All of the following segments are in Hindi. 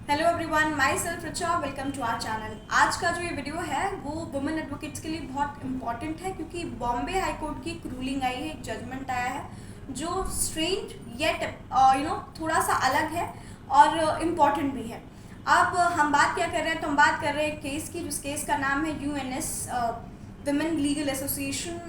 Hello everyone, myself Richa, welcome to our channel. आज का जो ये वीडियो है वो वुमेन एडवोकेट्स के लिए बहुत इंपॉर्टेंट है क्योंकि बॉम्बे हाई कोर्ट की एक रूलिंग आई है, एक जजमेंट आया है जो स्ट्रेंज येट थोड़ा सा अलग है और इम्पॉर्टेंट भी है। अब हम बात क्या कर रहे हैं, तो हम बात कर रहे हैं केस की, जिस केस का नाम है UNS women legal association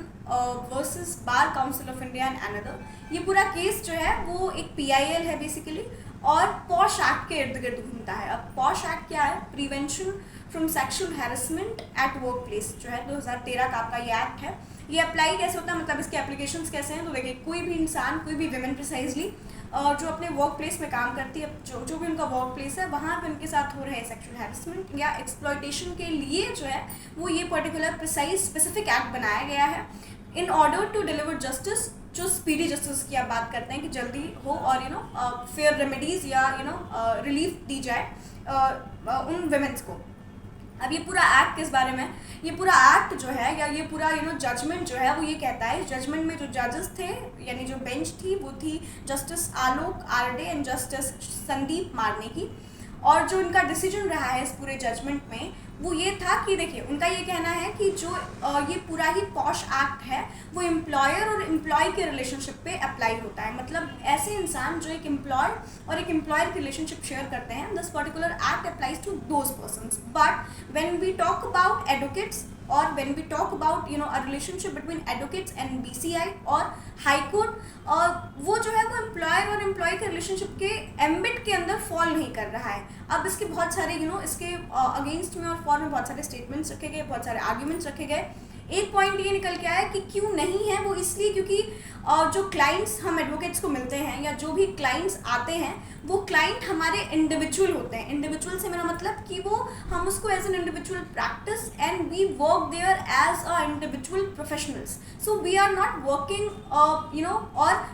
versus bar council of India and another. ये पूरा केस जो है वो एक पीआईएल है बेसिकली और पॉश एक्ट के इर्द गिर्द घूमता है। अब पॉश एक्ट क्या है? Prevention from sexual harassment at work place जो है 2013 का आपका ये एक्ट है। ये अप्लाई कैसे होता है, मतलब इसके एप्लीकेशंस कैसे हैं? तो देखिए, कोई भी इंसान, कोई भी विमेन प्रिसाइजली जो अपने वर्क प्लेस में काम करती है, जो भी उनका वर्क प्लेस है, वहाँ पे उनके साथ हो रहे सेक्सुअल हैरेसमेंट या एक्सप्लॉयटेशन के लिए जो है वो ये पर्टिकुलर प्रिसाइज स्पेसिफिक एक्ट बनाया गया है in order to deliver justice, जो स्पीडी जस्टिस की आप बात करते हैं कि जल्दी हो और फेयर रेमेडीज या रिलीफ दी जाए उन वुमेन्स को। अब ये पूरा एक्ट किस बारे में? ये पूरा एक्ट जो है या ये पूरा जजमेंट जो है वो ये कहता है, जजमेंट में जो जजेस थे यानी जो बेंच थी वो थी justice Alok Arde and justice Sandeep मारने की। और जो इनका डिसीजन रहा है इस पूरे जजमेंट में वो ये था कि देखिए, उनका ये कहना है कि जो ये पूरा ही पॉश एक्ट है वो एम्प्लॉयर और एम्प्लॉय के रिलेशनशिप पे अप्लाई होता है। मतलब ऐसे इंसान जो एक एम्प्लॉय और एक एम्प्लॉयर की रिलेशनशिप शेयर करते हैं, this particular act applies to those persons. But when we talk about advocates or when we talk about a relationship between advocates and BCI और हाई कोर्ट, वो जो है वो एम्प्लॉयर और एम्प्लॉय के रिलेशनशिप के एम्बिट के अंदर फॉल नहीं कर रहा है। अब इसके बहुत सारे इसके अगेंस्ट में और फॉर में बहुत सारे स्टेटमेंट्स रखे गए, बहुत सारे आर्ग्यूमेंट्स रखे गए। एक पॉइंट ये निकल के आया कि क्यों नहीं है, वो इसलिए क्योंकि जो क्लाइंट्स हम एडवोकेट्स को मिलते हैं या जो भी क्लाइंट्स आते हैं वो क्लाइंट हमारे इंडिविजुअल होते हैं। इंडिविजुअल से मेरा मतलब कि वो हम उसको as an individual practice and we work there as a individual professionals. So we are not working और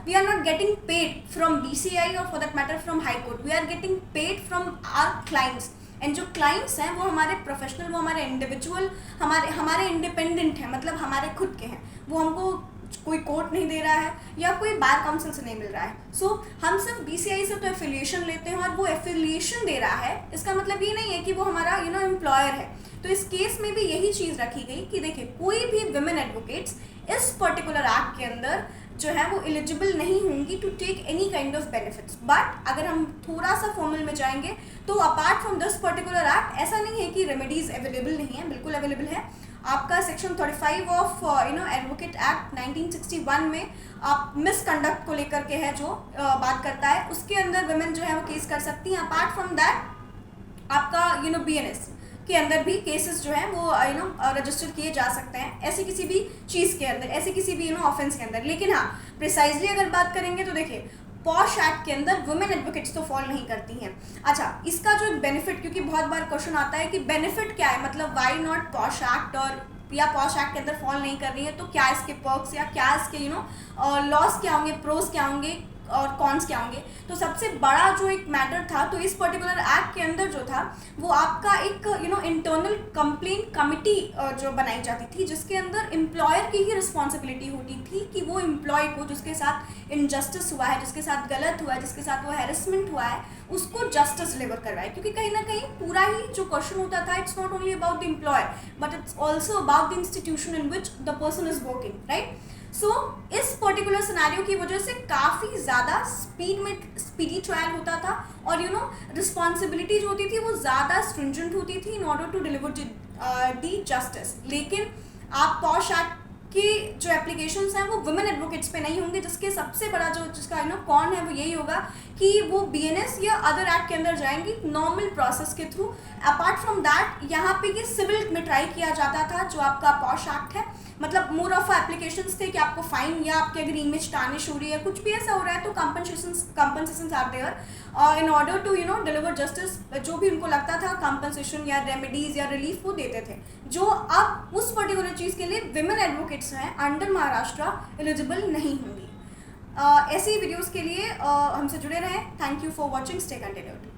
we are not getting paid from BCI और for that matter from high court. We are getting paid from our clients and जो क्लाइंट्स हैं वो हमारे प्रोफेशनल, वो हमारे इंडिविजुअल, हमारे इंडिपेंडेंट हैं, मतलब हमारे खुद के हैं। वो हमको कोई कोर्ट नहीं दे रहा है या कोई बार काउंसिल से नहीं मिल रहा है। सो हम सिर्फ BCI से तो एफिलिएशन लेते हैं और वो एफिलिएशन दे रहा है, इसका मतलब ये नहीं है कि वो हमारा एम्प्लॉयर है। तो इस केस में भी यही चीज़ रखी गई कि देखिए, कोई भी विमेन एडवोकेट्स इस पर्टिकुलर एक्ट के अंदर जो है वो एलिजिबल नहीं होंगी to take any kind of benefits. But अगर हम थोड़ा सा फॉर्मल में जाएंगे तो apart from this particular act ऐसा नहीं है कि रेमेडीज अवेलेबल नहीं है, बिल्कुल अवेलेबल है। आपका सेक्शन 35 ऑफ एडवोकेट एक्ट 1961 में आप मिसकंडक्ट को लेकर के है जो बात करता है, उसके अंदर वुमेन जो है वो केस कर सकती हैं। अपार्ट फ्रॉम दैट आपका BNS के अंदर भी केसेस जो हैं वो रजिस्टर किए जा सकते हैं, ऐसे किसी भी चीज़ के अंदर, ऐसे किसी भी ऑफेंस के अंदर। लेकिन हाँ, प्रिसाइजली अगर बात करेंगे तो देखिए, पॉश एक्ट के अंदर वुमेन एडवोकेट्स तो फॉल नहीं करती हैं। अच्छा, इसका जो बेनिफिट, क्योंकि बहुत बार क्वेश्चन आता है कि बेनिफिट क्या है, मतलब व्हाई नॉट पॉश एक्ट, और या पॉश एक्ट के अंदर फॉल नहीं कर रही है तो क्या इसके पर्क्स या क्या इसके लॉस क्या होंगे, प्रोज क्या होंगे और कॉन्स क्या होंगे। तो सबसे बड़ा जो एक मैटर था, तो इस पर्टिकुलर एक्ट के अंदर जो था वो आपका एक इंटरनल कंप्लेंट कमिटी जो बनाई जाती थी, जिसके अंदर एम्प्लॉयर की ही रिस्पॉन्सिबिलिटी होती थी कि वो एम्प्लॉय को जिसके साथ इनजस्टिस हुआ है, जिसके साथ गलत हुआ है, जिसके साथ वो हैरेसमेंट हुआ है, उसको जस्टिस डिलीवर करवाए। क्योंकि कहीं ना कहीं पूरा ही जो क्वेश्चन होता था, it's not only about the employer but it's also about the institution in which the person is working, right. So इस पर्टिकुलर सिनेरियो की वजह से काफ़ी ज़्यादा स्पीडी ट्रायल होता था और रिस्पॉन्सिबिलिटी जो होती थी वो ज़्यादा स्ट्रिंजेंट होती थी in order to deliver the justice. लेकिन आप पॉश एक्ट की जो एप्लीकेशंस हैं वो वुमेन एडवोकेट्स पे नहीं होंगे, जिसके सबसे बड़ा जिसका कौन है वो यही होगा कि वो BNS या अदर एक्ट के अंदर जाएंगी नॉर्मल प्रोसेस के थ्रू। अपार्ट फ्रॉम दैट यहाँ पे ये सिविल में ट्राई किया जाता था जो आपका पॉश एक्ट है, मतलब मोर ऑफ एप्लीकेशंस थे कि आपको फाइन या आपके अगर इमेज टार्निश हो रही है, कुछ भी ऐसा हो रहा है तो compensations are there in order to deliver justice. जो भी उनको लगता था कंपनसेशन या रेमेडीज या रिलीफ वो देते थे, जो अब उस पर्टिकुलर चीज़ के लिए विमेन एडवोकेट्स हैं अंडर महाराष्ट्र एलिजिबल नहीं होंगी। ऐसी वीडियोज़ के लिए हमसे जुड़े रहें। Thank you for watching, stay continued.